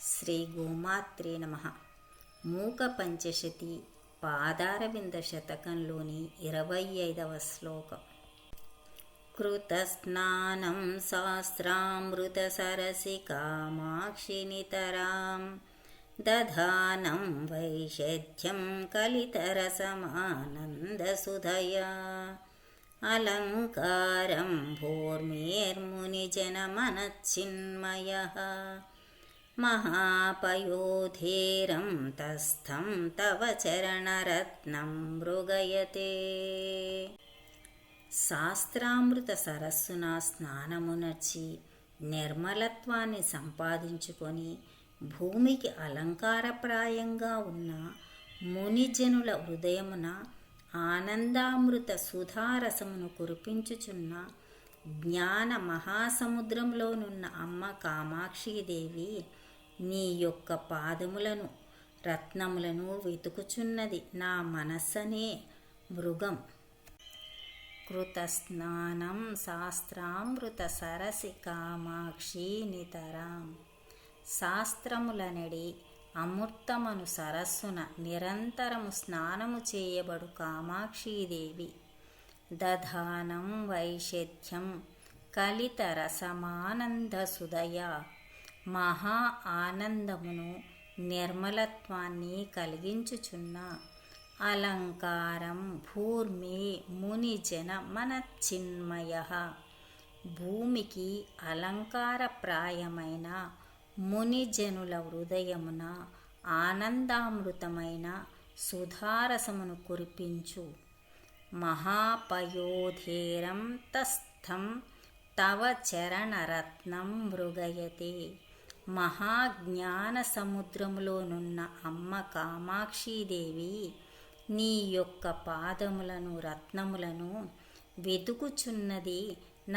శ్రీ గోమాత్రే నమః. మూక పంచశతి పాదారవింద శతకంలోని 25వ శ్లోకం. కృతస్నానం శాస్త్రామృత సరసి కామాక్షి నితరాం దధానం వైషధ్యం కలితరసమానందసుధయా అలంకారం భూర్మేర్మునిజనమనచ్చిన్మయః మహాపయోధేరం తస్థం తవ చరణరత్నం మృగయతే. శాస్త్రామృత సరస్సున స్నానమునర్చి నిర్మలత్వాన్ని సంపాదించుకొని భూమికి అలంకారప్రాయంగా ఉన్న మునిజనుల హృదయమున ఆనందామృత సుధారసమును కురిపించుచున్న జ్ఞాన మహాసముద్రంలోనున్న అమ్మ కామాక్షీదేవి నీ యొక్క పాదములను రత్నములను వెతుకుచున్నది నా మనస్సనే మృగం. కృతస్నానం శాస్త్రామృత సరసి కామాక్షి నితరాం. శాస్త్రములనడి అమృతమను సరస్సున నిరంతరము స్నానము చేయబడు కామాక్షీదేవి దధానం వైషధ్యం కలిత రసమానందసుదయ మహా ఆనందమును నిర్మలత్వాన్ని కలిగించుచున్న అలంకారం భూర్మి మునిజన మనచ్చిన్మయః. భూమికి అలంకారప్రాయమైన మునిజనుల హృదయమున ఆనందామృతమైన సుధారసమును కురిపించు. మహాపయోధేరం తస్థం తవ చరణరత్నం మృగయతే. మహాజ్ఞాన సముద్రములోనున్న అమ్మ కామాక్షీదేవి నీ యొక్క పాదములను రత్నములను వెతుకుచున్నది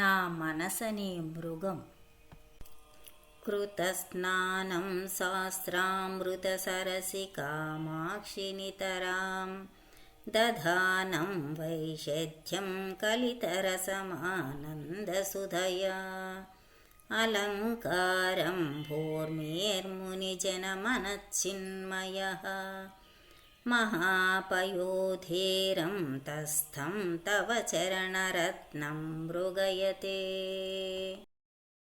నా మనసనే మృగం. కృతస్నానం శాస్త్రామృత సరసి కామాక్షి నితరాం దధానం వైషధ్యం కలితరసమానందసుధయా అలంకారం భూర్మేర్మునిజనమనచ్చిన్మయః మహాపయోధేరం తస్థం తవ చరణరత్నం మృగయతే.